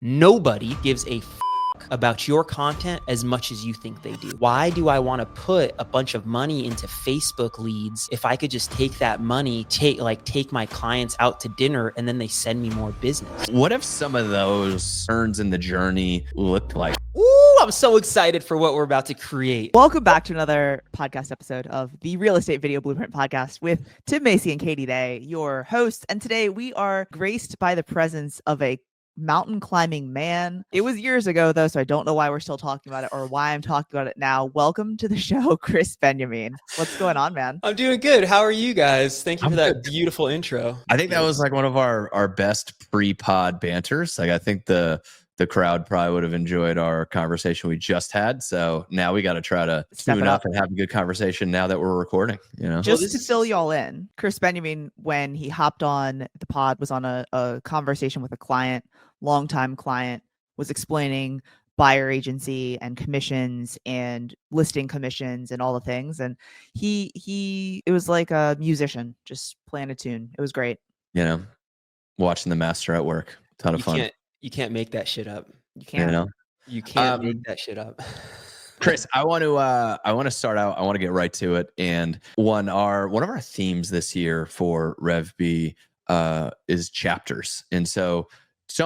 Nobody gives a about your content as much as you think they do. Why do I want to put a bunch of money into Facebook leads if I could just take that money, take my clients out to dinner and then they send me more business? What if some of those turns in the journey looked like? Ooh, I'm so excited for what we're about to create. Welcome back to another podcast episode of the Real Estate Video Blueprint Podcast with Tim, Macy, and Katie Day, your hosts. And today we are graced by the presence of a mountain climbing man. It was years ago though, so I don't know why we're still talking about it or why I'm talking about it now. Welcome to the show, Krys Benyamein. What's going on, man? I'm doing good. How are you guys? Thank you for that beautiful intro. I think that was like one of our best pre-pod banters. Like I think the crowd probably would have enjoyed our conversation we just had. So now we got to try to tune up and have a good conversation now that we're recording, you know? Just to fill y'all in, Krys Benyamein, when he hopped on the pod, was on a conversation with a client, longtime client, was explaining buyer agency and commissions and listing commissions and all the things. And it was like a musician just playing a tune. It was great. You know, watching the master at work, ton of fun. You can't make that shit up. You can't. You know? You can't make that shit up. Krys, I want to start out. I want to get right to it. And one of our themes this year for REVB is chapters. And so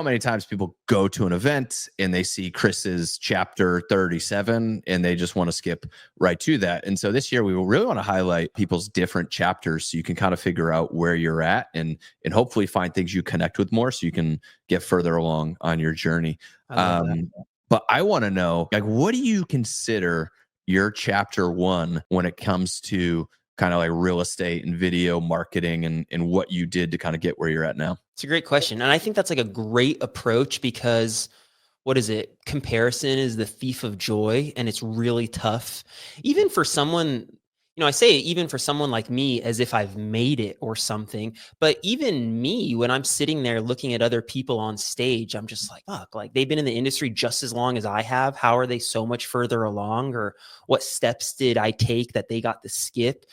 many times people go to an event and they see Krys's chapter 37 and they just want to skip right to that. And so this year we will really want to highlight people's different chapters so you can kind of figure out where you're at and hopefully find things you connect with more so you can get further along on your journey. But I want to know, like, what do you consider your chapter one when it comes to kind of like real estate and video marketing and what you did to kind of get where you're at now? It's a great question. And I think that's like a great approach because what is it? Comparison is the thief of joy. And it's really tough. Even for someone, I say even for someone like me, as if I've made it or something, but even me, when I'm sitting there looking at other people on stage, I'm just like, fuck, like they've been in the industry just as long as I have. How are they so much further along? Or what steps did I take that they got to skip?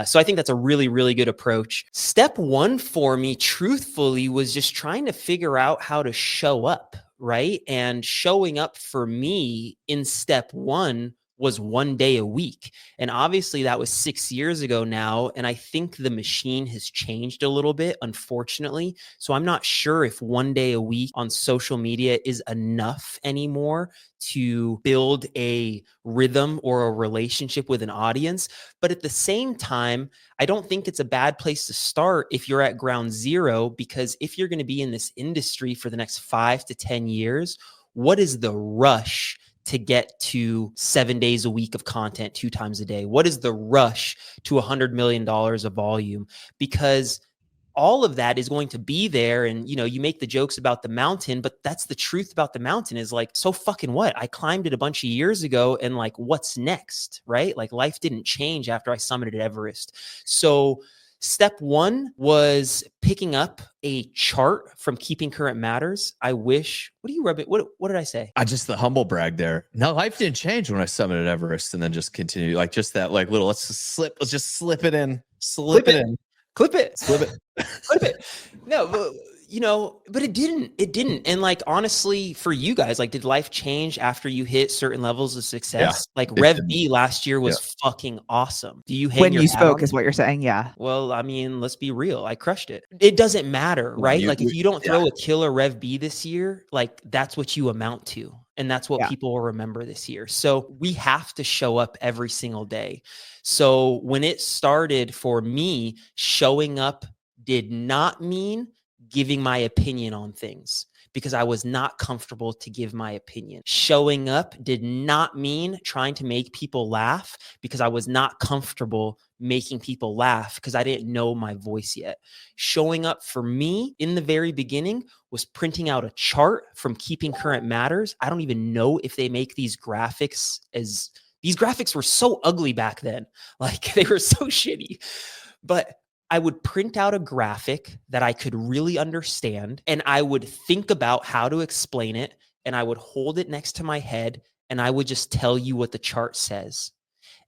So I think that's a really, really good approach. Step one for me, truthfully, was just trying to figure out how to show up, right? And showing up for me in step one was 1 day a week. And obviously that was 6 years ago now. And I think the machine has changed a little bit, unfortunately. So I'm not sure if 1 day a week on social media is enough anymore to build a rhythm or a relationship with an audience. But at the same time, I don't think it's a bad place to start if you're at ground zero, because if you're going to be in this industry for the next 5 to 10 years, what is the rush to get to 7 days a week of content 2 times a day? What is the rush to $100 million of volume? Because all of that is going to be there. And, you make the jokes about the mountain, but that's the truth about the mountain is like, so fucking what? I climbed it a bunch of years ago and like, what's next, right? Like life didn't change after I summited Everest. So step one was picking up a chart from Keeping Current Matters. What did I say? I just the humble brag there. No, life didn't change when I summited Everest and then just continue like just that like little, let's just slip it in. Clip it. No, but it didn't. And like, honestly, for you guys, like, did life change after you hit certain levels of success? Yeah, like REVB last year was fucking awesome. Do you hang when your you hat spoke on? Is what you're saying? Yeah. Well, I mean, let's be real. I crushed it. It doesn't matter, right? Like if you don't throw a killer REVB this year, like that's what you amount to. And that's what people will remember this year. So we have to show up every single day. So when it started for me, showing up did not mean giving my opinion on things because I was not comfortable to give my opinion. Showing up did not mean trying to make people laugh because I was not comfortable making people laugh because I didn't know my voice yet. Showing up for me in the very beginning was printing out a chart from Keeping Current Matters. I don't even know if they make these graphics these graphics were so ugly back then. Like they were so shitty, but I would print out a graphic that I could really understand and I would think about how to explain it and I would hold it next to my head and I would just tell you what the chart says.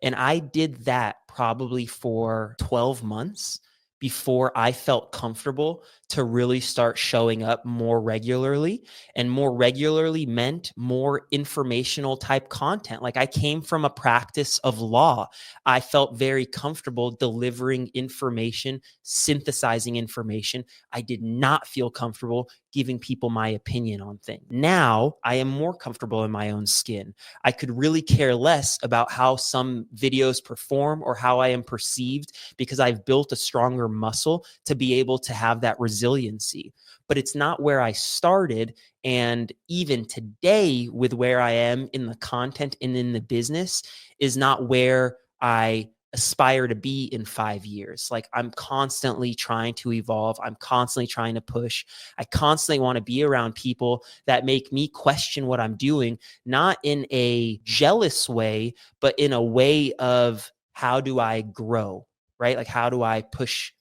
And I did that probably for 12 months before I felt comfortable to really start showing up more regularly, and more regularly meant more informational type content. Like, I came from a practice of law. I felt very comfortable delivering information, synthesizing information. I did not feel comfortable giving people my opinion on things. Now I am more comfortable in my own skin. I could really care less about how some videos perform or how I am perceived, because I've built a stronger muscle to be able to have that resiliency. But it's not where I started. And even today, with where I am in the content and in the business, is not where I aspire to be in 5 years. Like, I'm constantly trying to evolve. I'm constantly trying to push. I constantly want to be around people that make me question what I'm doing, not in a jealous way, but in a way of, how do I grow, right? Like, how do I push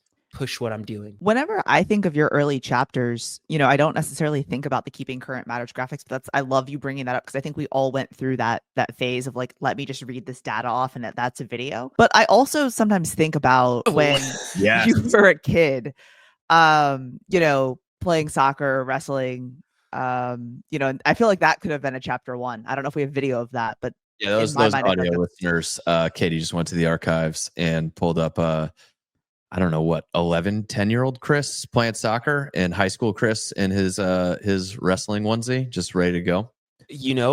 what I'm doing? Whenever I think of your early chapters, I don't necessarily think about the Keeping Current Matters graphics, but I love you bringing that up, because I think we all went through that phase of like, let me just read this data off and that's a video. But I also sometimes think about when you were a kid, playing soccer, wrestling, I feel like that could have been a chapter 1. I don't know if we have video of that, but yeah, those audio listeners, Katie just went to the archives and pulled up I don't know what, 11, 10-year-old Krys playing soccer, and high school Krys in his wrestling onesie, just ready to go.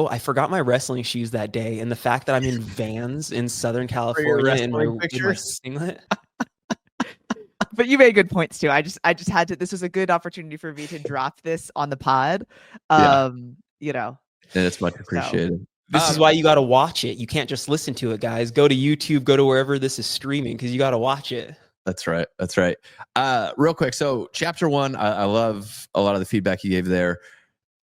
I forgot my wrestling shoes that day, and the fact that I'm in Vans in Southern California in my singlet. But you made good points too. I just had to. This was a good opportunity for me to drop this on the pod. And it's much appreciated. So, this is why you got to watch it. You can't just listen to it, guys. Go to YouTube. Go to wherever this is streaming, because you got to watch it. That's right. Real quick. So chapter 1, I love a lot of the feedback you gave there.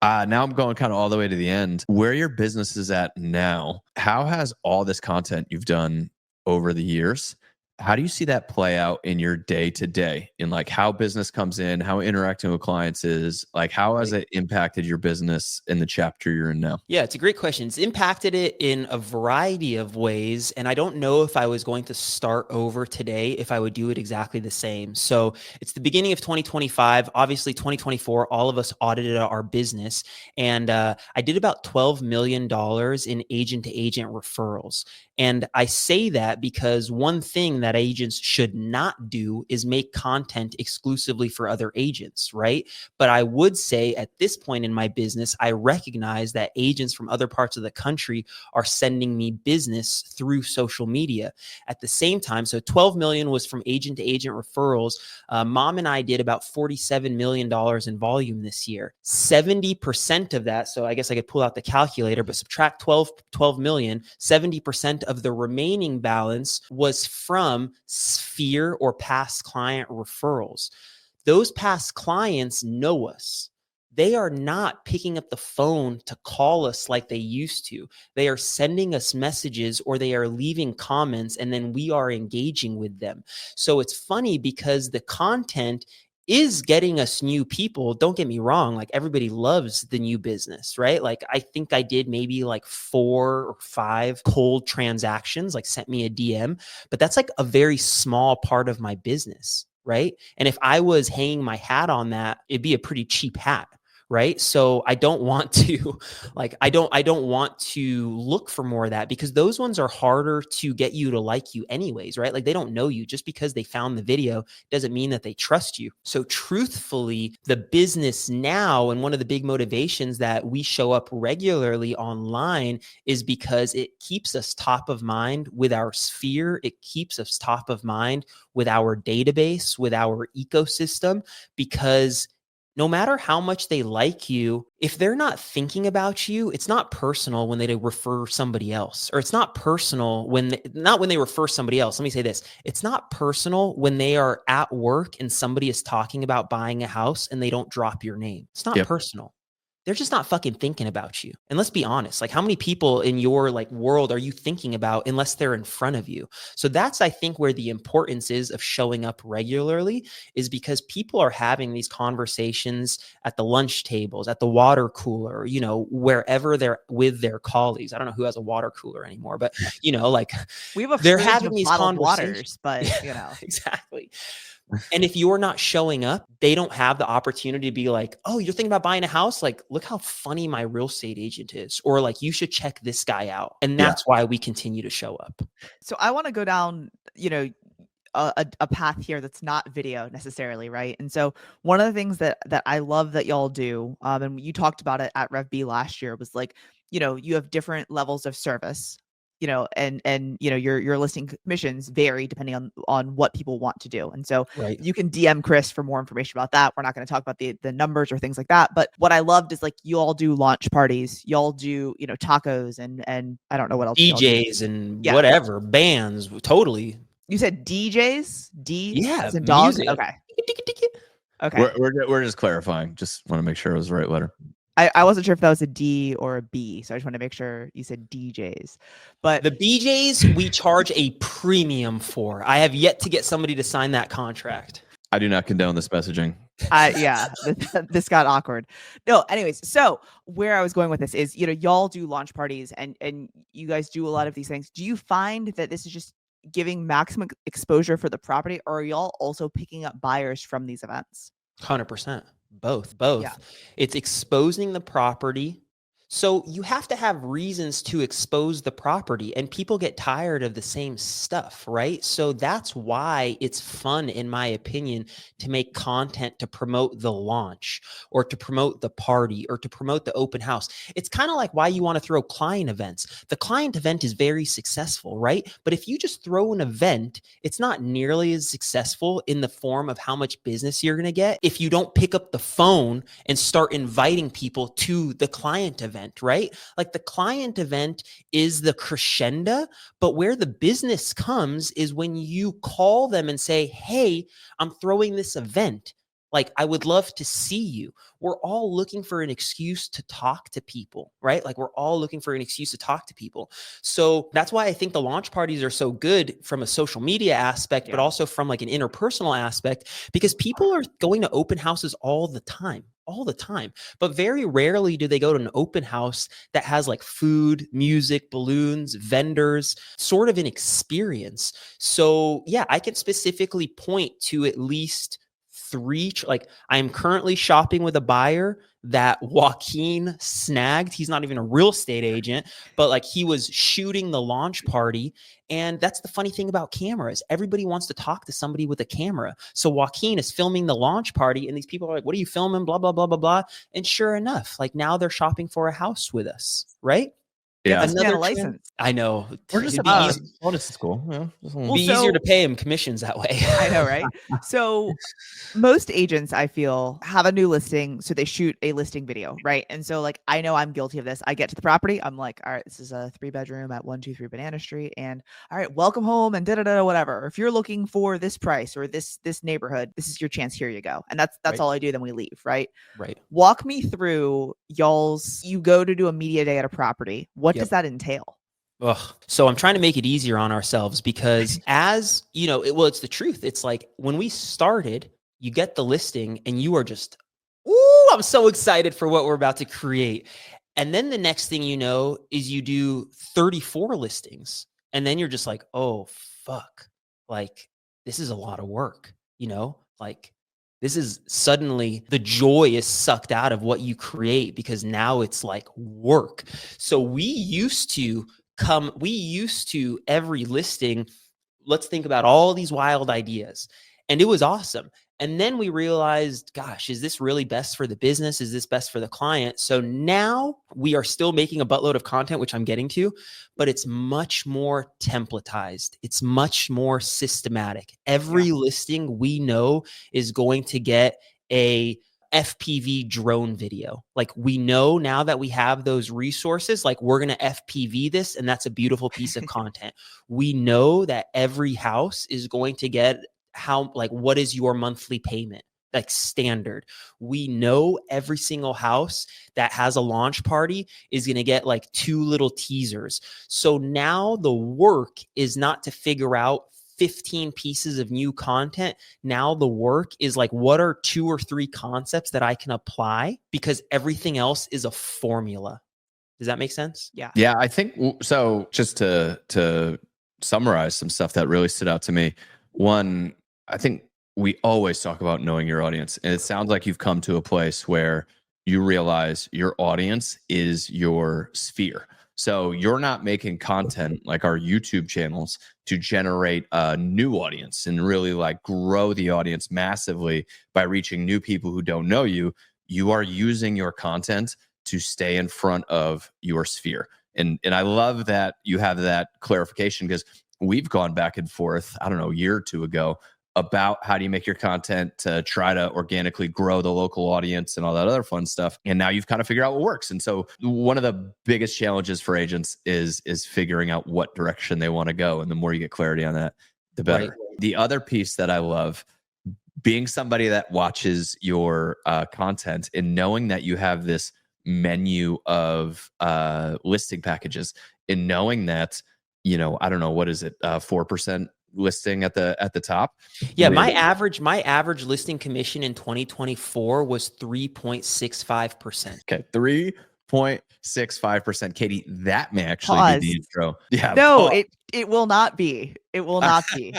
Now I'm going kind of all the way to the end. Where your business is at now, how has all this content you've done over the years, how do you see that play out in your day to day, in like how business comes in, how interacting with clients is, like how has it impacted your business in the chapter you're in now? Yeah, it's a great question. It's impacted it in a variety of ways. And I don't know if I was going to start over today, if I would do it exactly the same. So it's the beginning of 2025. Obviously 2024, all of us audited our business. And I did about $12 million in agent to agent referrals. And I say that because one thing that agents should not do is make content exclusively for other agents, right? But I would say at this point in my business, I recognize that agents from other parts of the country are sending me business through social media. At the same time, so 12 million was from agent to agent referrals. Mom and I did about $47 million in volume this year. 70% of that, so I guess I could pull out the calculator, but subtract 12 million, 70% of the remaining balance was from sphere or past client referrals. Those past clients know us. They are not picking up the phone to call us like they used to. They are sending us messages or they are leaving comments, and then we are engaging with them. So it's funny because the content is getting us new people. Don't get me wrong. Like, everybody loves the new business, right? Like, I think I did maybe like 4 or 5 cold transactions, like sent me a DM, but that's like a very small part of my business, right? And if I was hanging my hat on that, it'd be a pretty cheap hat. Right. So I don't want to I don't want to look for more of that, because those ones are harder to get you to like you anyways, right? Like, they don't know you. Just because they found the video doesn't mean that they trust you. So truthfully, the business now, and one of the big motivations that we show up regularly online, is because it keeps us top of mind with our sphere. It keeps us top of mind with our database, with our ecosystem, because no matter how much they like you, if they're not thinking about you, it's not personal when they refer somebody else, or it's not personal when they refer somebody else. Let me say this. It's not personal when they are at work and somebody is talking about buying a house and they don't drop your name. It's not personal. They're just not fucking thinking about you. And let's be honest, like, how many people in your world are you thinking about unless they're in front of you? So that's, I think, where the importance is of showing up regularly, is because people are having these conversations at the lunch tables, at the water cooler, wherever they're with their colleagues. I don't know who has a water cooler anymore, but we have they're having these conversations. Waters, but exactly. And if you're not showing up, they don't have the opportunity to be like, oh, you're thinking about buying a house? Like, look how funny my real estate agent is. Or like, you should check this guy out. And that's why we continue to show up. So I want to go down, a path here that's not video necessarily, right? And so one of the things that I love that y'all do, and you talked about it at REVB last year, was like, you have different levels of service, and your listing commissions vary depending on what people want to do. And so you can DM Krys for more information about that. We're not going to talk about the numbers or things like that. But what I loved is like you all do launch parties, y'all do, tacos and I don't know what else. DJs and whatever, bands, totally. You said DJs? Yeah, dogs. music. Okay. Okay. We're just clarifying. Just want to make sure it was the right letter. I wasn't sure if that was a D or a B, so I just want to make sure you said DJs. But the BJs we charge a premium for. I have yet to get somebody to sign that contract. I do not condone this messaging. This got awkward. No, anyways, so where I was going with this is, y'all do launch parties and you guys do a lot of these things. Do you find that this is just giving maximum exposure for the property, or are y'all also picking up buyers from these events? 100%. Both. Yeah. It's exposing the property. So you have to have reasons to expose the property, and people get tired of the same stuff, right? So that's why it's fun, in my opinion, to make content to promote the launch or to promote the party or to promote the open house. It's kind of like why you want to throw client events. The client event is very successful, right? But if you just throw an event, it's not nearly as successful in the form of how much business you're going to get if you don't pick up the phone and start inviting people to the client event. Right? Like the client event is the crescendo, but where the business comes is when you call them and say, hey, I'm throwing this event. Like, I would love to see you. We're all looking for an excuse to talk to people, right? Like, we're all looking for an excuse to talk to people. So that's why I think the launch parties are so good from a social media aspect, but also from like an interpersonal aspect, because people are going to open houses all the time. But very rarely do they go to an open house that has like food, music, balloons, vendors, sort of an experience. So yeah, I can specifically point to at least 3, like I'm currently shopping with a buyer that Joaquin snagged. He's not even a real estate agent, but like he was shooting the launch party. And that's the funny thing about cameras. Everybody wants to talk to somebody with a camera. So Joaquin is filming the launch party and these people are like, what are you filming? Blah, blah, blah, blah, blah. And sure enough, like now they're shopping for a house with us, right? Yeah, another license. I know. We're just this is cool. Yeah, be easier to pay him commissions that way. I know, right? So most agents, I feel, have a new listing, so they shoot a listing video, right? And so, like, I know I'm guilty of this. I get to the property, I'm like, all right, this is a 3-bedroom at 123 Banana Street, and all right, welcome home, and whatever. Or if you're looking for this price or this neighborhood, this is your chance. Here you go. And that's all I do. Then we leave, right? Right. Walk me through y'all's. You go to do a media day at a property. What does that entail? Ugh. So I'm trying to make it easier on ourselves because as you know, it's the truth. It's like when we started, you get the listing and you are just, ooh, I'm so excited for what we're about to create. And then the next thing you know is you do 34 listings. And then you're just like, oh, fuck. Like, this is a lot of work, like this is suddenly the joy is sucked out of what you create because now it's like work. So we used to every listing, let's think about all these wild ideas. And it was awesome. And then we realized, gosh, is this really best for the business? Is this best for the client? So now we are still making a buttload of content, which I'm getting to, but it's much more templatized. It's much more systematic. Every listing we know is going to get a FPV drone video. Like we know now that we have those resources, like we're going to FPV this, and that's a beautiful piece of content. We know that every house is going to get what is your monthly payment? Like standard. We know every single house that has a launch party is going to get like 2 little teasers. So now the work is not to figure out 15 pieces of new content. Now the work is like, what are 2 or 3 concepts that I can apply? Because everything else is a formula. Does that make sense? Yeah. Yeah, I think so. Just to summarize some stuff that really stood out to me. One, I think we always talk about knowing your audience. And it sounds like you've come to a place where you realize your audience is your sphere. So you're not making content like our YouTube channels to generate a new audience and really like grow the audience massively by reaching new people who don't know you. You are using your content to stay in front of your sphere. And I love that you have that clarification, because we've gone back and forth, I don't know, a year or two ago, about how do you make your content to try to organically grow the local audience and all that other fun stuff. And now you've kind of figured out what works. And so one of the biggest challenges for agents is figuring out what direction they want to go. And the more you get clarity on that, the better. Right. The other piece that I love, being somebody that watches your content and knowing that you have this menu of listing packages, and knowing that, you know, I don't know, what is it, 4% listing at the top? Yeah, my average listing commission in 2024 was 3.65%. Okay, 3.65%. Katie, that may actually be the intro. Yeah. No, it will not be. It will not be.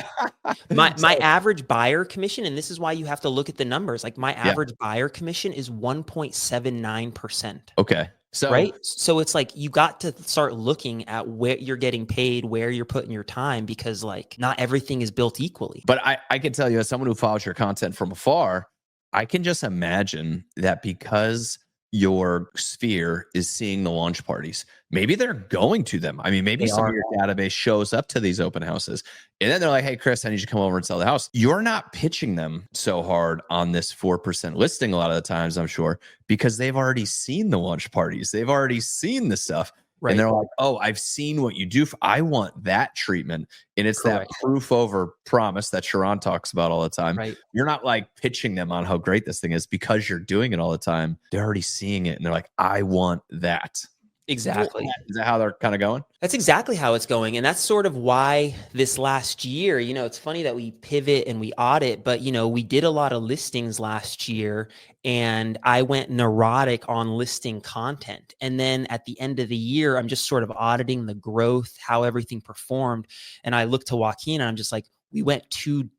My average buyer commission, and this is why you have to look at the numbers. Like my average buyer commission is 1.79%. Okay. So, right. So it's like, you got to start looking at where you're getting paid, where you're putting your time, because like not everything is built equally. But I can tell you, as someone who follows your content from afar, I can just imagine that because your sphere is seeing the launch parties, maybe they're going to them. I mean, maybe some of your database shows up to these open houses, and then they're like, hey, Krys, I need you to come over and sell the house. You're not pitching them so hard on this 4% listing a lot of the times, I'm sure, because they've already seen the launch parties. They've already seen the stuff. Right. And they're like, oh, I've seen what you do. I want that treatment. And it's that proof over promise that Sharon talks about all the time. Right. You're not like pitching them on how great this thing is because you're doing it all the time. They're already seeing it and they're like, I want that. Exactly. Is that how they're kind of going? That's exactly how it's going. And that's sort of why this last year, you know, it's funny that we pivot and we audit, but, you know, we did a lot of listings last year and I went neurotic on listing content. And then at the end of the year, I'm just sort of auditing the growth, how everything performed. And I look to Joaquin and I'm just like, we went too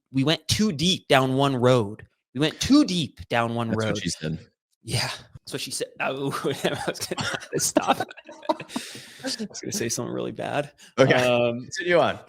deep down one road. We went too deep down one road. That's what she said. Yeah. That's what she said. Oh, I was going to stop. I was going to say something really bad. Okay.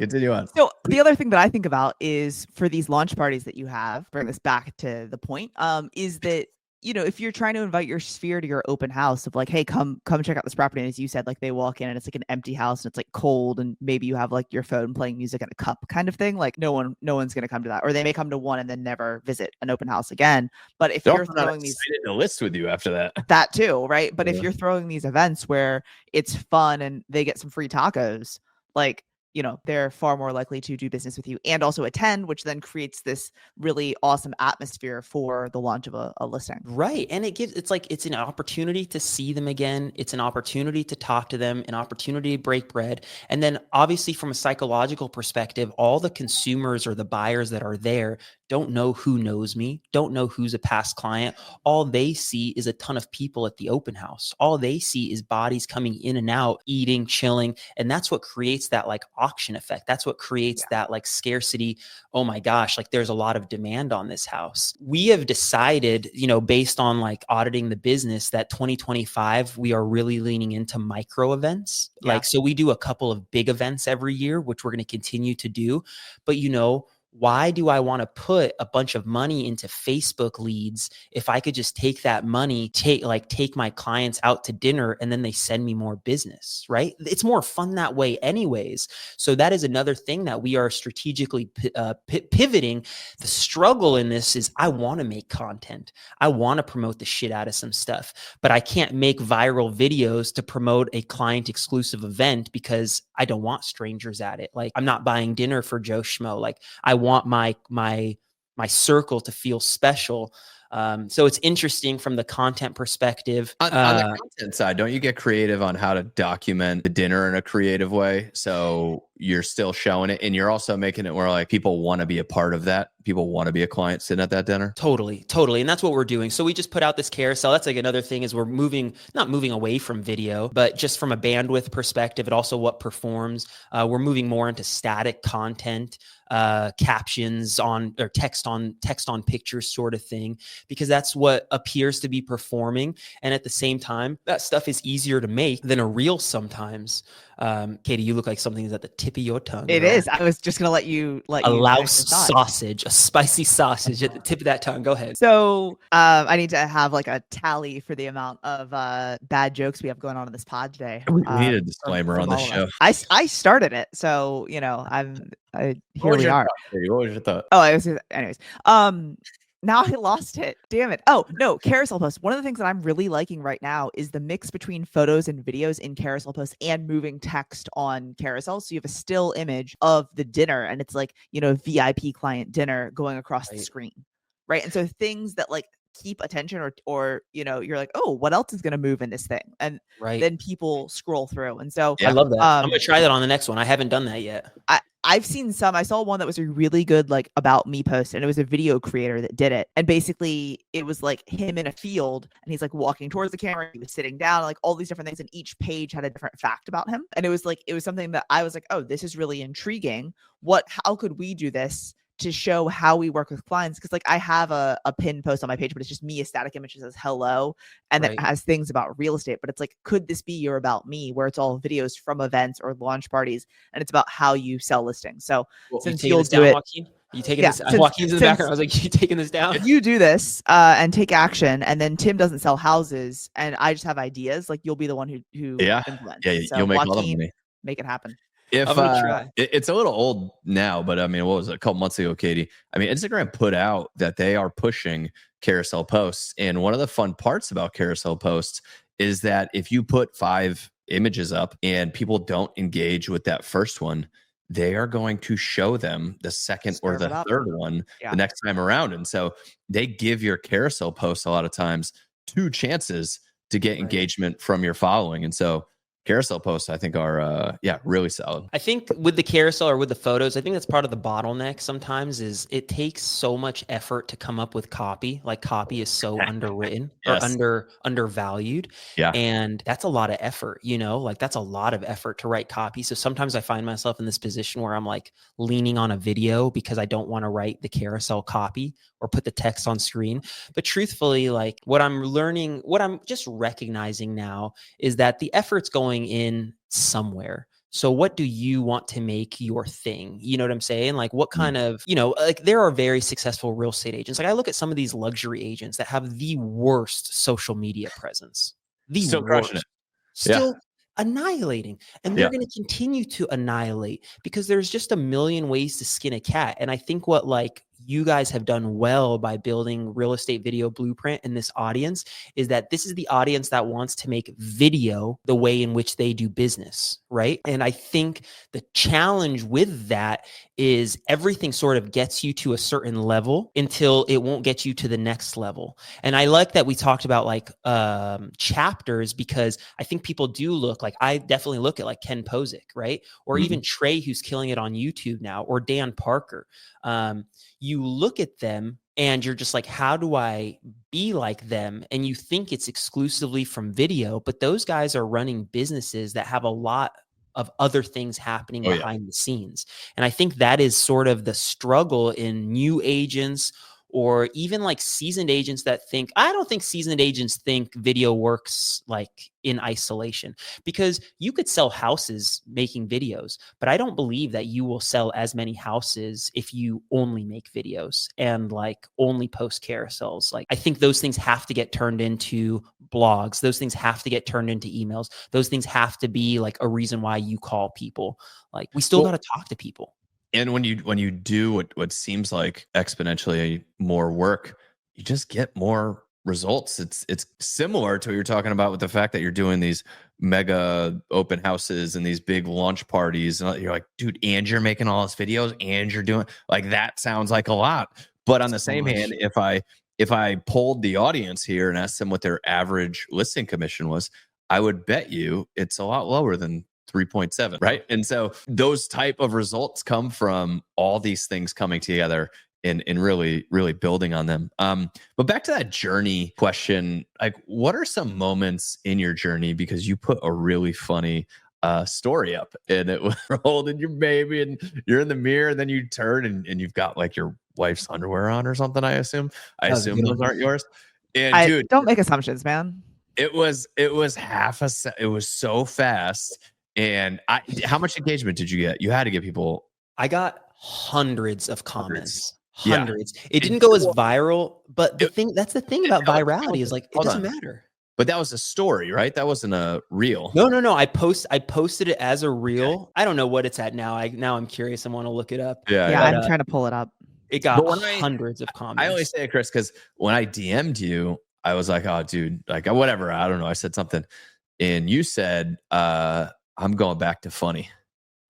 Continue on. So the other thing that I think about is for these launch parties that you have, bring this back to the point, is that, you know, if you're trying to invite your sphere to your open house of like, hey, come check out this property. And as you said, like they walk in and it's like an empty house and it's like cold and maybe you have like your phone playing music in a cup kind of thing. Like no one's going to come to that, or they may come to one and then never visit an open house again. But if you're throwing these to list with you after that too, right? But if you're throwing these events where it's fun and they get some free tacos, like, you know, they're far more likely to do business with you and also attend, which then creates this really awesome atmosphere for the launch of a listing. Right. And it's an opportunity to see them again. It's an opportunity to talk to them, an opportunity to break bread. And then obviously from a psychological perspective, all the consumers or the buyers that are there don't know who knows me, don't know who's a past client. All they see is a ton of people at the open house. All they see is bodies coming in and out, eating, chilling. And that's what creates that like auction effect. That's what creates that like scarcity. Oh my gosh, like there's a lot of demand on this house. We have decided, you know, based on like auditing the business, that 2025, we are really leaning into micro events. Like, so we do a couple of big events every year, which we're going to continue to do. But, you know, why do I want to put a bunch of money into Facebook leads if I could just take that money, take my clients out to dinner and then they send me more business, right? It's more fun that way anyways. So that is another thing that we are strategically pivoting. The struggle in this is I want to make content. I want to promote the shit out of some stuff, but I can't make viral videos to promote a client exclusive event because I don't want strangers at it. Like I'm not buying dinner for Joe Schmo. Like I want my circle to feel special. So it's interesting from the content perspective. On the content side, don't you get creative on how to document the dinner in a creative way? So you're still showing it, and you're also making it where like people want to be a part of that. People want to be a client sitting at that dinner. Totally. And that's what we're doing. So we just put out this carousel. That's like another thing is we're not moving away from video, but just from a bandwidth perspective, and also what performs. We're moving more into static content, captions on or text on pictures sort of thing, because that's what appears to be performing. And at the same time, that stuff is easier to make than a reel sometimes. Katie, you look like something is at the tip of your tongue. It is. I was just gonna let you a louse sausage, a spicy sausage at the tip of that tongue. Go ahead. So I need to have like a tally for the amount of bad jokes we have going on in this pod today. We need a disclaimer on this show. I started it, so you know here we are. What was your thought? Oh, anyways. Now I lost it. Damn it. Oh, no, carousel posts. One of the things that I'm really liking right now is the mix between photos and videos in carousel posts and moving text on carousel. So you have a still image of the dinner and it's like, VIP client dinner going across the screen. Right. And so things that like keep attention or you're like, oh, what else is going to move in this thing? And then people scroll through. And so I love that. I'm going to try that on the next one. I haven't done that yet. I've seen some. I saw one that was a really good like about me post, and it was a video creator that did it. And basically it was like him in a field and he's like walking towards the camera. He was sitting down, like all these different things. And each page had a different fact about him. And it was something that I was like, oh, this is really intriguing. How could we do this to show how we work with clients? Because like I have a pinned post on my page, but it's just me, a static image that says hello, and it has things about real estate. But it's like, could this be your about me, where it's all videos from events or launch parties, and it's about how you sell listings? So since you'll do it, Joaquin? Are you taking this? Joaquin's in the background. I was like, you taking this down? If you do this and take action, and then Tim doesn't sell houses, and I just have ideas, like you'll be the one who implements. Yeah, so you'll make Joaquin, all the money. Make it happen. If it's a little old now, but I mean, what was it, a couple months ago, Katie? I mean, Instagram put out that they are pushing carousel posts. And one of the fun parts about carousel posts is that if you put 5 images up and people don't engage with that first one, they are going to show them the second or the third one the next time around. And so they give your carousel posts a lot of times 2 chances to get engagement from your following. And so carousel posts, I think, are really solid. I think with the carousel or with the photos, I think that's part of the bottleneck sometimes is it takes so much effort to come up with copy. Like copy is so underwritten or undervalued. Yeah. And that's a lot of effort, like that's a lot of effort to write copy. So sometimes I find myself in this position where I'm like leaning on a video because I don't want to write the carousel copy or put the text on screen. But truthfully, like what I'm just recognizing now is that the effort's going in somewhere. So what do you want to make your thing? You know what I'm saying? Like what kind of, like there are very successful real estate agents. Like I look at some of these luxury agents that have the worst social media presence. Still crushing it. Still annihilating. And they're going to continue to annihilate because there's just a million ways to skin a cat. And I think what like you guys have done well by building Real Estate Video Blueprint in this audience is that this is the audience that wants to make video the way in which they do business, right? And I think the challenge with that is everything sort of gets you to a certain level until it won't get you to the next level. And I like that we talked about like chapters because I think people do look like, I definitely look at like Ken Posick, right? Or even Trey, who's killing it on YouTube now, or Dan Parker. You look at them and you're just like, how do I be like them? And you think it's exclusively from video, but those guys are running businesses that have a lot of other things happening behind the scenes. And I think that is sort of the struggle in new agents or even like seasoned agents that I don't think seasoned agents think video works like in isolation, because you could sell houses making videos, but I don't believe that you will sell as many houses if you only make videos and like only post carousels. Like I think those things have to get turned into blogs. Those things have to get turned into emails. Those things have to be like a reason why you call people. Like we still got to talk to people. And when you do what seems like exponentially more work, you just get more results. It's similar to what you're talking about with the fact that you're doing these mega open houses and these big launch parties. And you're like, dude, and you're making all these videos and you're doing like, that sounds like a lot. But on the same hand, if I polled the audience here and asked them what their average listing commission was, I would bet you it's a lot lower than 3.7, right? And so those type of results come from all these things coming together and really, really building on them. But back to that journey question, like what are some moments in your journey? Because you put a really funny story up and it was holding your baby and you're in the mirror and then you turn and you've got like your wife's underwear on or something, I assume. I assume those aren't yours. And dude, don't make assumptions, man. it was it was so fast. And how much engagement did you get? You had to get people. I got hundreds of comments. Yeah. Hundreds. It didn't go as viral, but that's the thing about virality is like, it doesn't matter. But that was a story, right? That wasn't a reel. No. I posted it as a reel. Okay. I don't know what it's at now. Now I'm curious. I want to look it up. Yeah. I'm trying to pull it up. It got hundreds of comments. I always say it, Krys, because when I DM'd you, I was like, oh, dude, like whatever. I don't know. I said something. And you said, I'm going back to funny.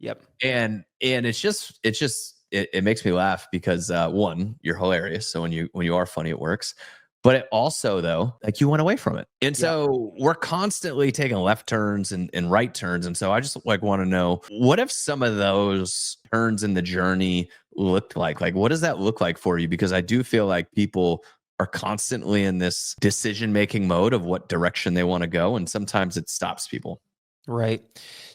Yep. And it makes me laugh because one, you're hilarious. So when you are funny, it works. But it also, though, like you went away from it. And so we're constantly taking left turns and right turns. And so I just like want to know, what if some of those turns in the journey looked like? Like, what does that look like for you? Because I do feel like people are constantly in this decision-making mode of what direction they want to go. And sometimes it stops people. Right.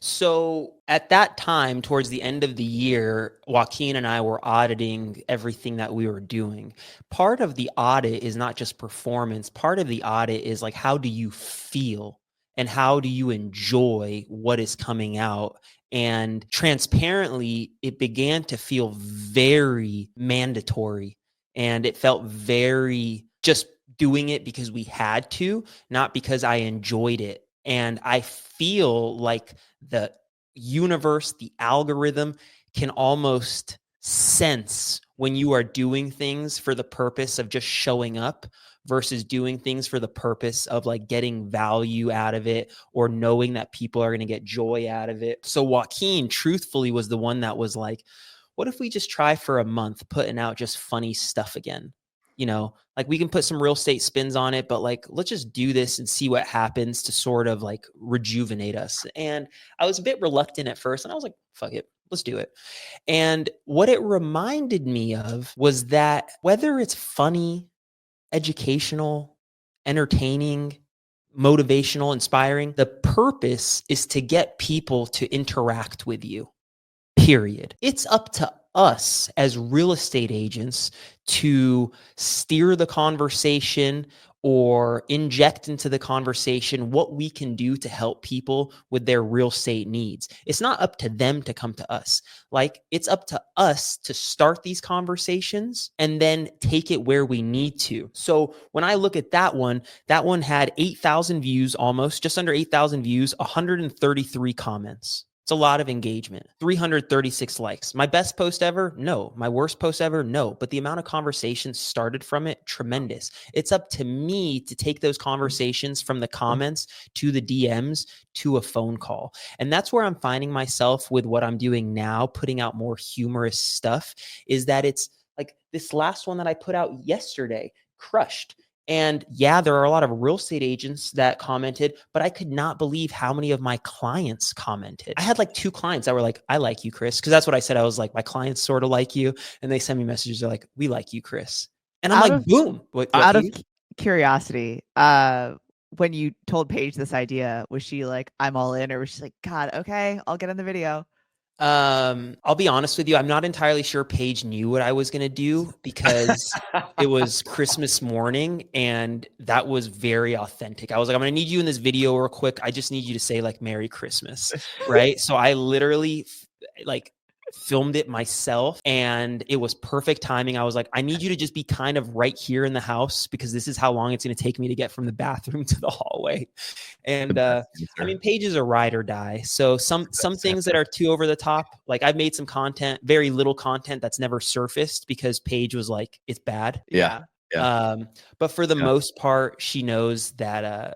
So at that time, towards the end of the year, Joaquin and I were auditing everything that we were doing. Part of the audit is not just performance. Part of the audit is like, how do you feel and how do you enjoy what is coming out? And transparently, it began to feel very mandatory and it felt very just doing it because we had to, not because I enjoyed it. And I feel like the universe, the algorithm can almost sense when you are doing things for the purpose of just showing up versus doing things for the purpose of like getting value out of it or knowing that people are going to get joy out of it. So Joaquin truthfully was the one that was like, what if we just try for a month putting out just funny stuff again? You know, like we can put some real estate spins on it, but like, let's just do this and see what happens to sort of like rejuvenate us. And I was a bit reluctant at first and I was like, fuck it, let's do it. And what it reminded me of was that whether it's funny, educational, entertaining, motivational, inspiring, the purpose is to get people to interact with you, period. It's up to us as real estate agents to steer the conversation or inject into the conversation what we can do to help people with their real estate needs. It's not up to them to come to us. Like, it's up to us to start these conversations and then take it where we need to. So when I look at that one had 8,000 views, almost just under 8,000 views, 133 comments. It's a lot of engagement, 336 likes. My best post ever? No. My worst post ever? No. But the amount of conversations started from it, tremendous. It's up to me to take those conversations from the comments to the DMs to a phone call. And that's where I'm finding myself with what I'm doing now, putting out more humorous stuff, is that it's like this last one that I put out yesterday, crushed. And yeah, there are a lot of real estate agents that commented, but I could not believe how many of my clients commented. I had like 2 clients that were like, I like you, Krys. Because that's what I said. I was like, my clients sort of like you. And they send me messages. They're like, we like you, Krys. And I'm like, boom. Out of curiosity, when you told Paige this idea, was she like, I'm all in? Or was she like, God, okay, I'll get in the video? I'll be honest with you. I'm not entirely sure Paige knew what I was going to do because it was Christmas morning and that was very authentic. I was like, I'm going to need you in this video real quick. I just need you to say like Merry Christmas. Right. So I literally like filmed it myself and it was perfect timing. I was like, I need you to just be kind of right here in the house because this is how long it's going to take me to get from the bathroom to the hallway. And I mean, Paige is a ride or die. So some things that are too over the top, like I've made some content, very little content that's never surfaced because Paige was like, it's bad. Yeah. But for the most part, she knows that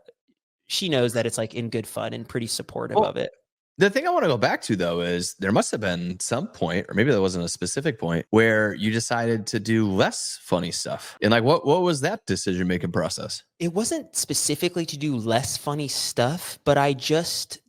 it's like in good fun and pretty supportive of it. The thing I want to go back to, though, is there must have been some point, or maybe there wasn't a specific point, where you decided to do less funny stuff. And like, what was that decision-making process? It wasn't specifically to do less funny stuff, but I just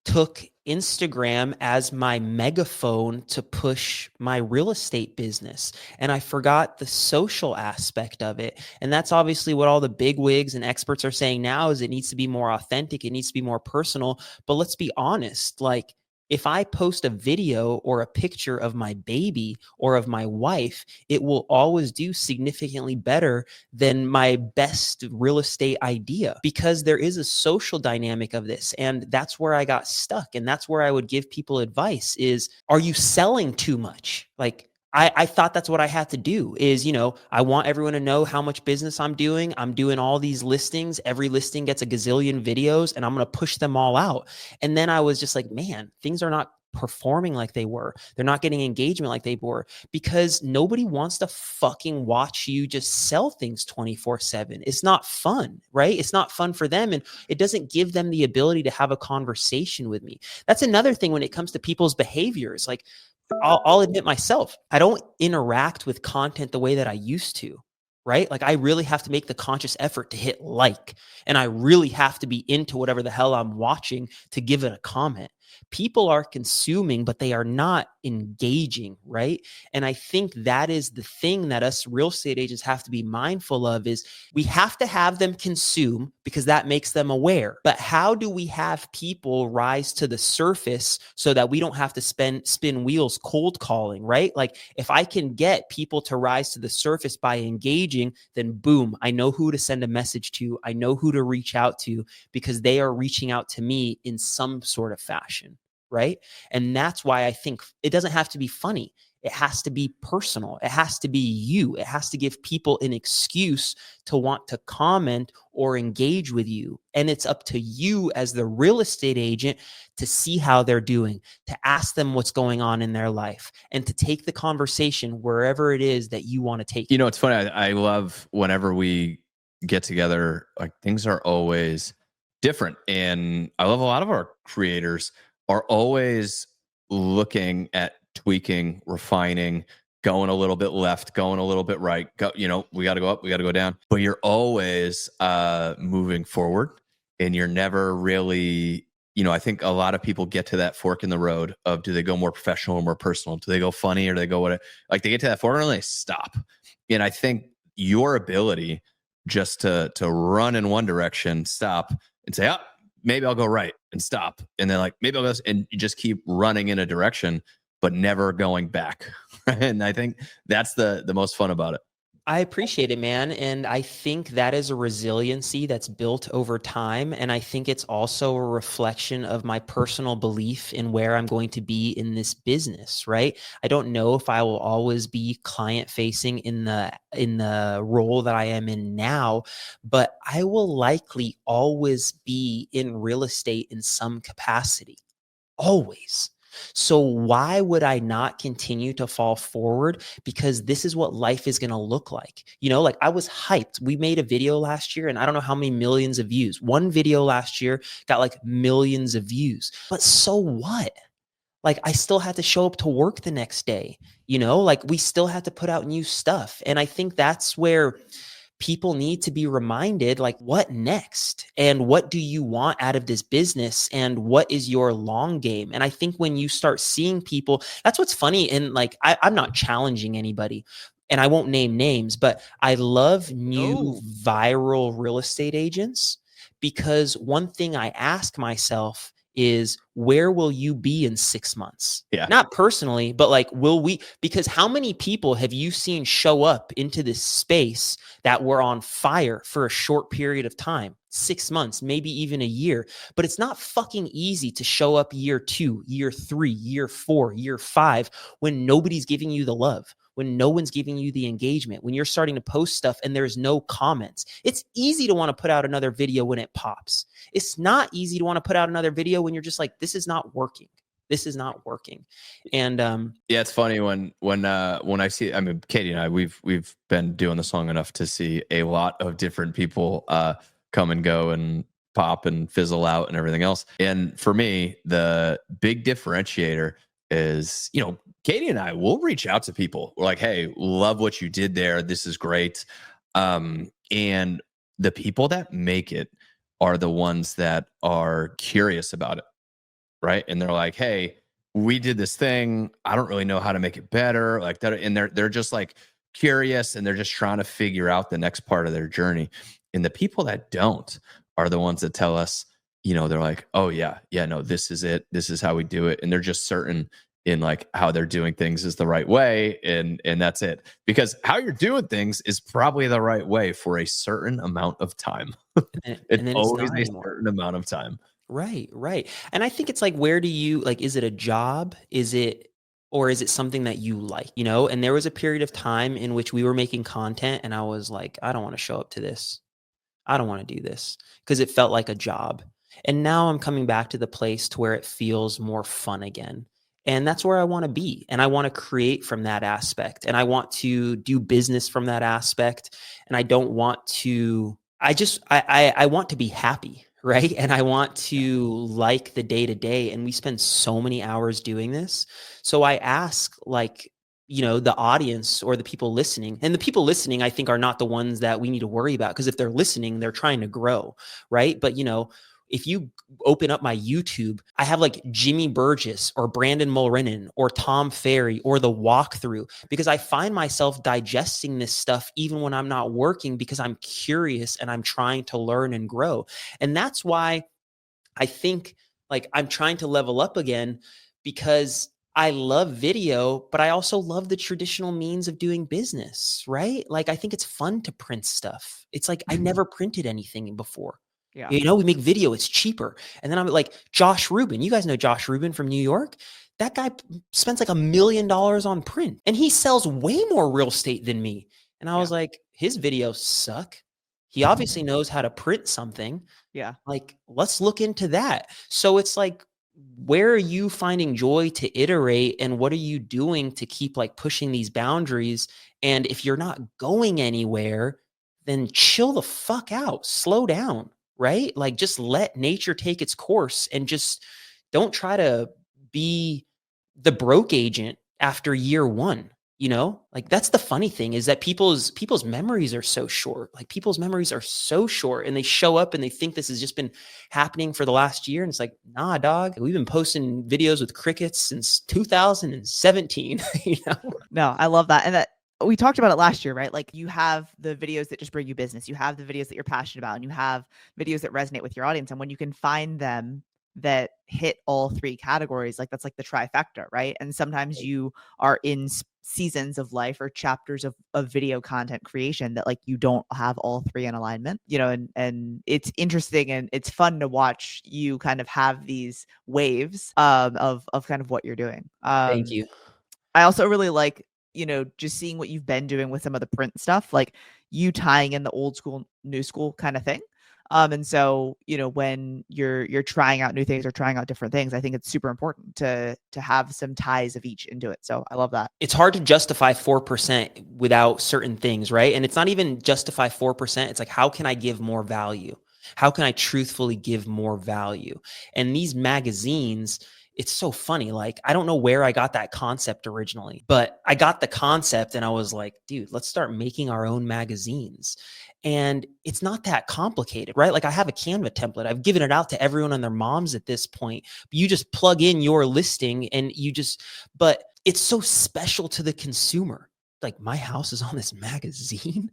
took Instagram as my megaphone to push my real estate business. And I forgot the social aspect of it. And that's obviously what all the big wigs and experts are saying now is it needs to be more authentic. It needs to be more personal. But let's be honest, like, if I post a video or a picture of my baby or of my wife, it will always do significantly better than my best real estate idea, because there is a social dynamic of this. And that's where I got stuck. And that's where I would give people advice is, are you selling too much? Like, I thought that's what I had to do is, I want everyone to know how much business I'm doing. I'm doing all these listings. Every listing gets a gazillion videos and I'm going to push them all out. And then I was just like, man, things are not performing like they were. They're not getting engagement like they were, because nobody wants to fucking watch you just sell things 24/7. It's not fun, right? It's not fun for them. And it doesn't give them the ability to have a conversation with me. That's another thing when it comes to people's behaviors. Like, I'll admit myself, I don't interact with content the way that I used to, right? Like, I really have to make the conscious effort to hit like, and I really have to be into whatever the hell I'm watching to give it a comment. People are consuming, but they are not engaging, right? And I think that is the thing that us real estate agents have to be mindful of is we have to have them consume because that makes them aware. But how do we have people rise to the surface so that we don't have to spin wheels cold calling, right? Like, if I can get people to rise to the surface by engaging, then boom, I know who to send a message to. I know who to reach out to because they are reaching out to me in some sort of fashion. Right. And that's why I think it doesn't have to be funny. It has to be personal. It has to be you. It has to give people an excuse to want to comment or engage with you. And it's up to you as the real estate agent to see how they're doing, to ask them what's going on in their life, and to take the conversation wherever it is that you want to take it. It's funny. I love whenever we get together, like, things are always different. And I love a lot of our creators are always looking at tweaking, refining, going a little bit left, going a little bit right. We got to go up, we got to go down. But you're always moving forward, and you're never really, I think a lot of people get to that fork in the road of, do they go more professional or more personal? Do they go funny or do they go what? Like, they get to that fork and they stop. And I think your ability just to run in one direction, stop, and say, oh, maybe I'll go right, and stop. And then, like, maybe I'll go, and you just keep running in a direction, but never going back. And I think that's the most fun about it. I appreciate it, man. And I think that is a resiliency that's built over time. And I think it's also a reflection of my personal belief in where I'm going to be in this business, right? I don't know if I will always be client facing in the role that I am in now, but I will likely always be in real estate in some capacity. Always. So why would I not continue to fall forward? Because this is what life is going to look like. Like, I was hyped. We made a video last year and I don't know how many millions of views. One video last year got like millions of views. But so what? Like, I still had to show up to work the next day. Like, we still had to put out new stuff. And I think that's where people need to be reminded, like, what next? And what do you want out of this business? And what is your long game? And I think when you start seeing people, that's what's funny. And like, I'm not challenging anybody, and I won't name names, but I love new viral real estate agents, because one thing I ask myself is, where will you be in 6 months? Yeah. Not personally, but like, will we, because how many people have you seen show up into this space that were on fire for a short period of time? 6 months, maybe even a year. But it's not fucking easy to show up year 2, year 3, year 4, year 5, when nobody's giving you the love, when no one's giving you the engagement, when you're starting to post stuff and there's no comments. It's easy to want to put out another video when it pops. It's not easy to want to put out another video when you're just like, this is not working. This is not working. And yeah, it's funny when I see, I mean, Katie and I, we've been doing this long enough to see a lot of different people come and go and pop and fizzle out and everything else. And for me, the big differentiator is, Katie and I will reach out to people. We're like, hey, love what you did there. This is great. And the people that make it are the ones that are curious about it. right? And they're like, hey, we did this thing. I don't really know how to make it better. Like that. And they're just like curious, and they're just trying to figure out the next part of their journey. And the people that don't are the ones that tell us, they're like, oh yeah, no, this is it. This is how we do it. And they're just certain in like how they're doing things is the right way. And that's it. Because how you're doing things is probably the right way for a certain amount of time. It's always a certain amount of time. Right. And I think it's like, where do you like, is it a job? Or is it something that you like, And there was a period of time in which we were making content and I was like, I don't want to show up to this. I don't want to do this because it felt like a job. And now I'm coming back to the place to where it feels more fun again. And that's where I want to be. And I want to create from that aspect. And I want to do business from that aspect. And I don't want to, I want to be happy, right? And I want to like the day to day. And we spend so many hours doing this. So I ask the audience or the people listening, and the people listening, I think, are not the ones that we need to worry about, because if they're listening, they're trying to grow, right? But if you open up my YouTube, I have like Jimmy Burgess or Brandon Mulrenin or Tom Ferry or the walkthrough, because I find myself digesting this stuff even when I'm not working, because I'm curious and I'm trying to learn and grow. And that's why I think like I'm trying to level up again, because I love video, but I also love the traditional means of doing business, right? Like, I think it's fun to print stuff. It's like, I never printed anything before. Yeah. We make video, it's cheaper. And then I'm like, Josh Rubin, you guys know Josh Rubin from New York? That guy spends like $1 million on print, and he sells way more real estate than me. And I was like, his videos suck. He obviously knows how to print something. Yeah. Like, let's look into that. So it's like, where are you finding joy to iterate, and what are you doing to keep like pushing these boundaries? And if you're not going anywhere, then chill the fuck out, slow down, right? Like, just let nature take its course, and just don't try to be the broke agent after year one. Like, that's the funny thing, is that people's memories are so short. Like, people's memories are so short, and they show up and they think this has just been happening for the last year. And it's like, nah, dog, we've been posting videos with crickets since 2017. No, I love that. And that we talked about it last year, right? Like, you have the videos that just bring you business. You have the videos that you're passionate about, and you have videos that resonate with your audience. And when you can find them that hit all three categories, like, that's like the trifecta, right? And sometimes you are in seasons of life or chapters of video content creation that like you don't have all three in alignment, and it's interesting and it's fun to watch you kind of have these waves of kind of what you're doing. Thank you. I also really like, just seeing what you've been doing with some of the print stuff, like you tying in the old school, new school kind of thing. And so, when you're trying out new things or trying out different things, I think it's super important to have some ties of each into it. So I love that. It's hard to justify 4% without certain things, right? And it's not even justify 4%. It's like, how can I give more value? How can I truthfully give more value? And these magazines, it's so funny. Like, I don't know where I got that concept originally, but I got the concept and I was like, dude, let's start making our own magazines. And it's not that complicated, right? Like, I have a Canva template. I've given it out to everyone and their moms at this point. You just plug in your listing and but it's so special to the consumer. Like, my house is on this magazine,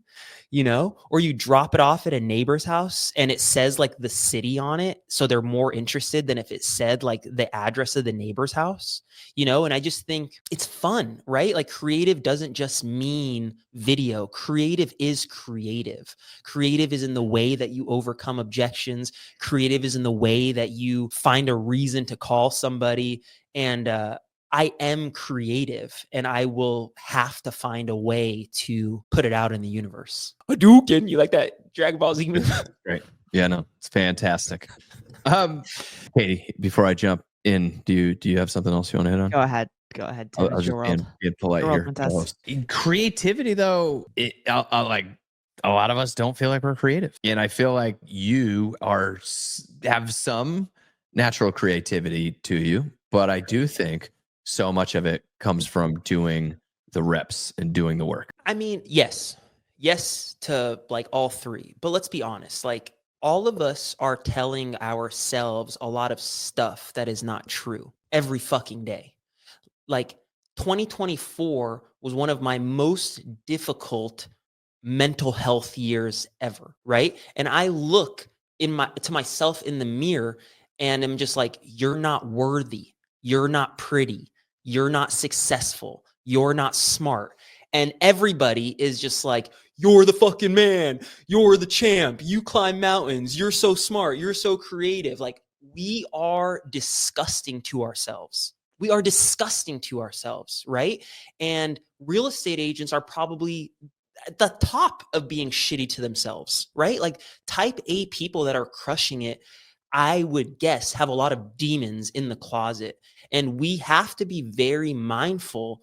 or you drop it off at a neighbor's house and it says like the city on it. So they're more interested than if it said like the address of the neighbor's house, and I just think it's fun, right? Like, creative doesn't just mean video. Creative is creative. Creative is in the way that you overcome objections. Creative is in the way that you find a reason to call somebody. And, I am creative, and I will have to find a way to put it out in the universe. Hadouken, you like that Dragon Ball Z move? Great. Yeah, no, it's fantastic. Katie, before I jump in, do you have something else you want to hit on? Go ahead. I was just being polite here. Creativity, though, like, a lot of us don't feel like we're creative, and I feel like you have some natural creativity to you, but I do think so much of it comes from doing the reps and doing the work. I mean, yes to like all three, but let's be honest. Like, all of us are telling ourselves a lot of stuff that is not true every fucking day. Like 2024 was one of my most difficult mental health years ever, right? And I look to myself in the mirror and I'm just like, you're not worthy. You're not pretty. You're not successful. You're not smart. And everybody is just like, you're the fucking man. You're the champ. You climb mountains. You're so smart. You're so creative. Like, we are disgusting to ourselves. We are disgusting to ourselves, right? And real estate agents are probably at the top of being shitty to themselves, right? Like type A people that are crushing it, I would guess, have a lot of demons in the closet. And we have to be very mindful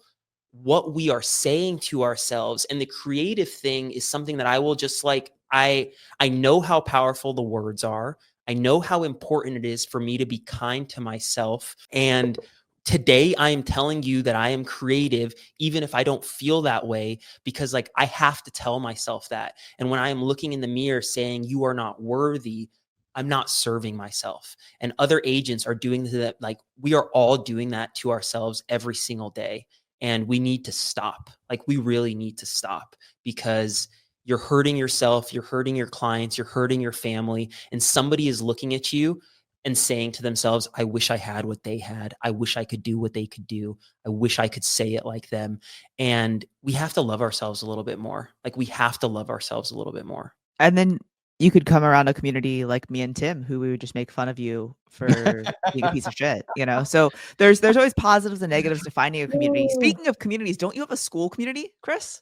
what we are saying to ourselves. And the creative thing is something that I will just like, I know how powerful the words are. I know how important it is for me to be kind to myself. And today I am telling you that I am creative, even if I don't feel that way, because like I have to tell myself that. And when I am looking in the mirror saying you are not worthy, I'm not serving myself. And other agents are doing that. Like we are all doing that to ourselves every single day. And we need to stop. Like we really need to stop, because you're hurting yourself, you're hurting your clients, you're hurting your family, and somebody is looking at you and saying to themselves, I wish I had what they had. I wish I could do what they could do. I wish I could say it like them. And we have to love ourselves a little bit more. Like we have to love ourselves a little bit more. And then you could come around a community like me and Tim, who we would just make fun of you for being a piece of shit, you know? So there's always positives and negatives to finding a community. Speaking of communities, don't you have a school community, Krys?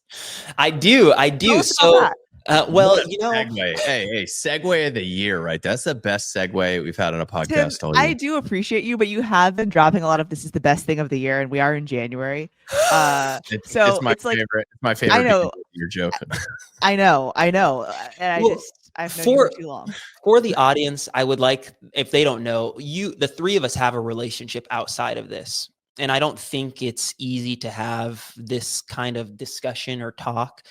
I do. Tell us about that. Well, you know, segue. Hey, segue of the year, right? That's the best segue we've had on a podcast Tim, all year. I do appreciate you, but you have been dropping a lot of this is the best thing of the year, and we are in January. It's my favorite. It's my favorite. I know your joke. I know, and well, I've known you for too long. For the audience, I would like, if they don't know, the three of us have a relationship outside of this. And I don't think it's easy to have this kind of discussion or talk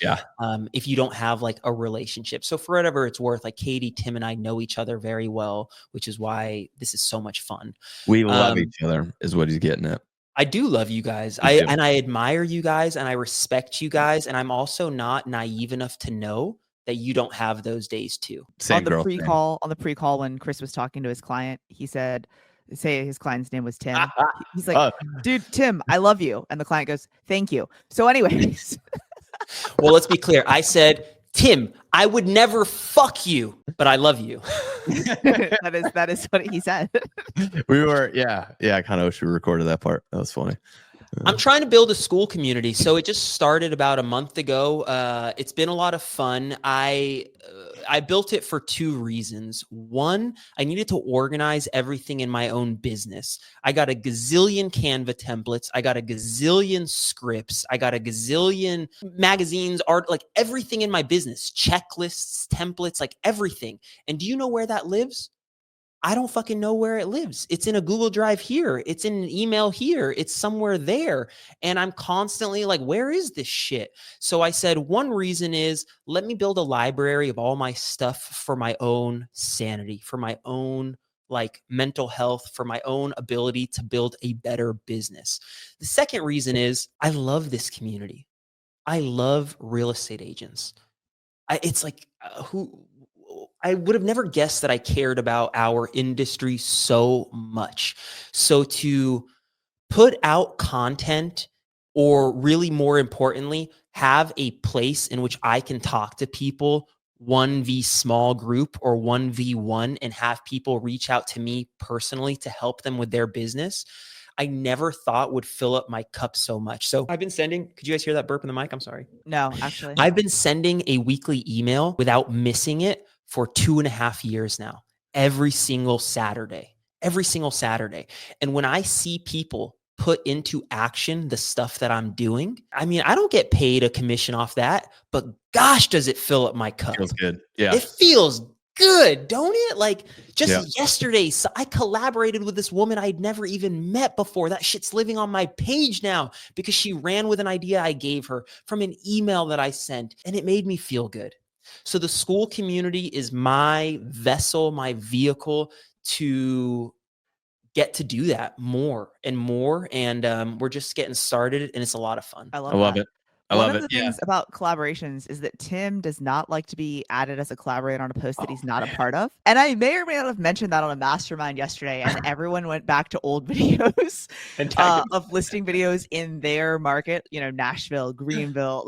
if you don't have like a relationship. So for whatever it's worth, like Katie, Tim, and I know each other very well, which is why this is so much fun. We love each other is what he's getting at. I do love you guys. I admire you guys and I respect you guys. And I'm also not naive enough to know that you don't have those days too. On the pre-call when Krys was talking to his client, he said, say his client's name was Tim. He's like, dude, Tim, I love you. And the client goes, thank you. So anyways. Well, let's be clear. I said, Tim, I would never fuck you, but I love you. that is what he said. We were, I kind of wish we recorded that part. That was funny. I'm trying to build a school community. So it just started about a month ago. It's been a lot of fun. I built it for two reasons. One, I needed to organize everything in my own business. I got a gazillion Canva templates. I got a gazillion scripts. I got a gazillion magazines, art, like everything in my business, checklists, templates, like everything. And do you know where that lives? I don't fucking know where it lives. It's in a Google Drive here. It's in an email here. It's somewhere there. And I'm constantly like, where is this shit? So I said, one reason is let me build a library of all my stuff for my own sanity, for my own like mental health, for my own ability to build a better business. The second reason is I love this community. I love real estate agents. It's like I would have never guessed that I cared about our industry so much. So to put out content, or really more importantly, have a place in which I can talk to people 1v small group or 1v1 and have people reach out to me personally to help them with their business, I never thought would fill up my cup so much. So I've been sending, could you guys hear that burp in the mic? I'm sorry. No, actually. I've been sending a weekly email without missing it for 2.5 years now, every single Saturday. And when I see people put into action the stuff that I'm doing, I mean, I don't get paid a commission off that, but gosh, does it fill up my cup. Feels good. Yeah. It feels good, don't it? Like just yesterday, so I collaborated with this woman I'd never even met before. That shit's living on my page now because she ran with an idea I gave her from an email that I sent, and it made me feel good. So the school community is my vessel, my vehicle to get to do that more and more. And we're just getting started, and it's a lot of fun. I I love that. it. I One love of it. the things about collaborations is that Tim does not like to be added as a collaborator on a post that he's not a part of. And I may or may not have mentioned that on a mastermind yesterday, and everyone went back to old videos of listing videos in their market, Nashville, Greenville,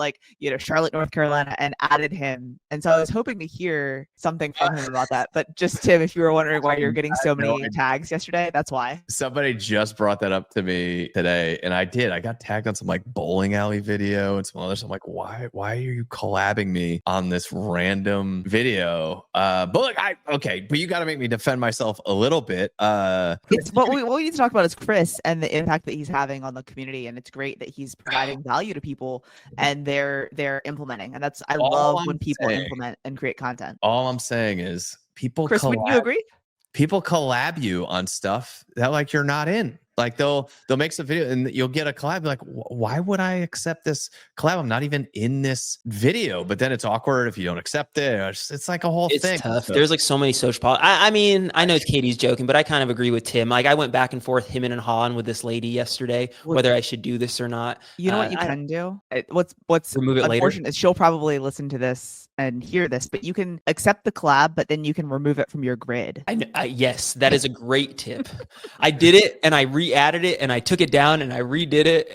Charlotte, North Carolina, and added him. And so I was hoping to hear something from him about that. But just, Tim, if you were wondering why you're getting so many tags yesterday, that's why. Somebody just brought that up to me today, and I did. I got tagged on some bowling alley video and some others. I'm like, why are you collabing me on this random video? But look, but you got to make me defend myself a little bit. It's what we need to talk about is Krys and the impact that he's having on the community, and it's great that he's providing value to people and they're implementing. And I love when people implement and create content. All I'm saying is people. Krys, would you agree? People collab you on stuff that you're not in. They'll make some video and you'll get a collab. Like, why would I accept this collab? I'm not even in this video. But then it's awkward if you don't accept it. It's like a whole thing. It's tough. There's so many social politics. I mean, I know Katie's joking, but I kind of agree with Tim. I went back and forth him and Han with this lady yesterday, whether I should do this or not. You know what you can do? What's remove it unfortunate later. Is she'll probably listen to this and hear this, but you can accept the collab, but then you can remove it from your grid. Yes, that is a great tip. I did it and I re-added it and I took it down and I redid it.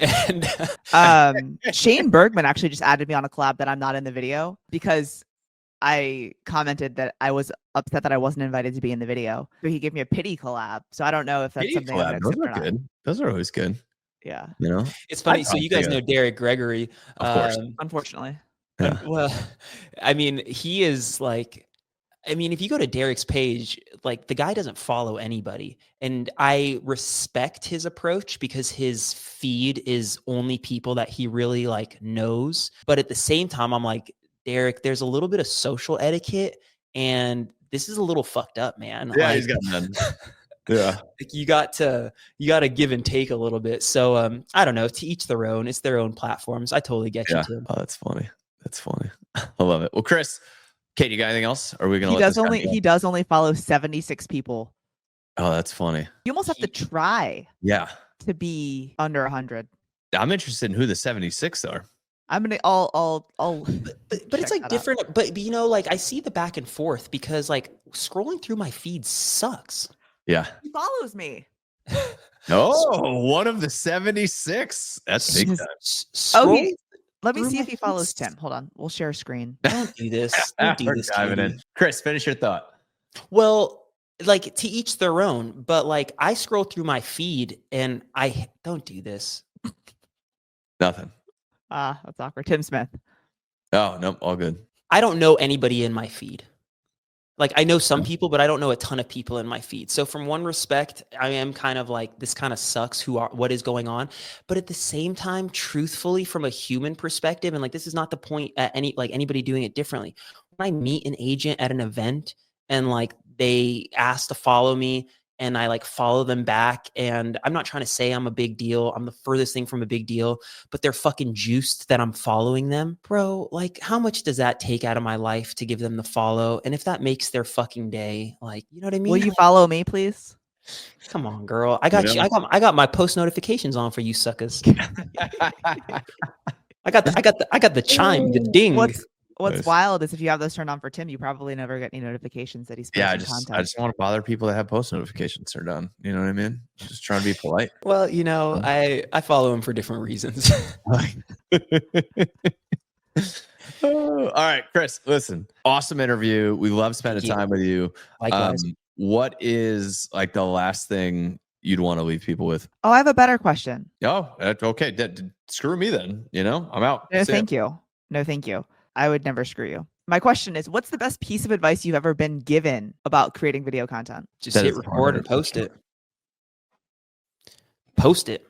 And Shane Bergman actually just added me on a collab that I'm not in the video because I commented that I was upset that I wasn't invited to be in the video. So he gave me a pity collab. So I don't know if that's Pity something collab. Those are good. Those are always good. Yeah. It's funny. So you guys know Derek Gregory. Of course. Unfortunately. Yeah. Well, I mean, he is if you go to Derek's page, the guy doesn't follow anybody. And I respect his approach because his feed is only people that he really knows. But at the same time, I'm like, Derek, there's a little bit of social etiquette and this is a little fucked up, man. Yeah, he's got none. Yeah. You got to give and take a little bit. So I don't know, to each their own. It's their own platforms. I totally get you too. Oh, that's funny. That's funny. I love it. Well, Krys, Kate, you got anything else? Or are we gonna he does only follow 76 people. Oh, that's funny. You almost have to try to be under 100. I'm interested in who the 76 are. I'm gonna I'll but it's different out. But I see the back and forth because scrolling through my feed sucks. Yeah. He follows me. Oh, one of the 76. That's big time. Let me see if he follows Tim. Hold on. We'll share a screen. Don't do this. Don't do this. Krys, finish your thought. Well, to each their own, but I scroll through my feed and I don't do this. Nothing. That's awkward. Tim Smith. Oh, no, all good. I don't know anybody in my feed. I know some people, but I don't know a ton of people in my feed. So from one respect, I am kind of this kind of sucks what is going on. But at the same time, truthfully, from a human perspective, and this is not the point at anybody doing it differently. When I meet an agent at an event and they ask to follow me and I follow them back, and I'm not trying to say I'm a big deal. I'm the furthest thing from a big deal, but they're fucking juiced that I'm following them. Bro, how much does that take out of my life to give them the follow? And if that makes their fucking day, you know what I mean? Will you follow me, please? Come on, girl. I got you. I got my post notifications on for you suckers. I got the chime, the ding. What's wild is if you have those turned on for Tim, you probably never get any notifications that he's posting content. I just don't want to bother people that have post notifications turned on. You know what I mean? Just trying to be polite. Well, I follow him for different reasons. All right, Krys, listen, awesome interview. We love spending time with you. Likewise. What is the last thing you'd want to leave people with? Oh, I have a better question. Oh, okay. Screw me then. I'm out. No, thank you. No, thank you. I would never screw you. My question is, what's the best piece of advice you've ever been given about creating video content? Just hit record and post it. Post it.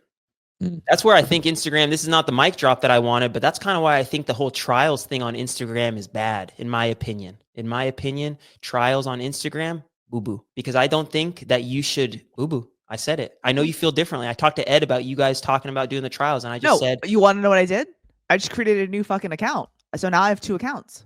That's where I think Instagram, this is not the mic drop that I wanted, but that's kind of why I think the whole trials thing on Instagram is bad, in my opinion. In my opinion, trials on Instagram, boo-boo. Because I don't think that you should, boo-boo. I said it. I know you feel differently. I talked to Ed about you guys talking about doing the trials, and I just said. You want to know what I did? I just created a new fucking account. So now I have 2 accounts.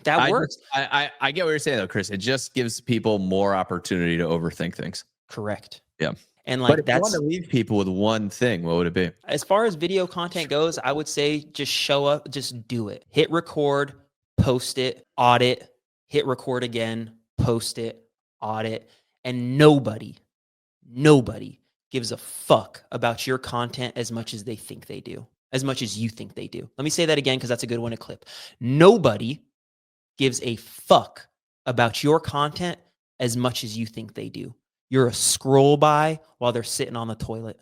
That works. I get what you're saying though, Krys. It just gives people more opportunity to overthink things. Correct. Yeah. And But like if you want to leave people with one thing, what would it be? as far as video content goes, I would say just show up, just do it. Hit record, post it, audit, hit record again, post it, audit. And nobody gives a fuck about your content as much as they think they do, as much as you think they do. Let me say that again because that's a good one to clip. Nobody gives a fuck about your content as much as you think they do. You're a scroll by while they're sitting on the toilet.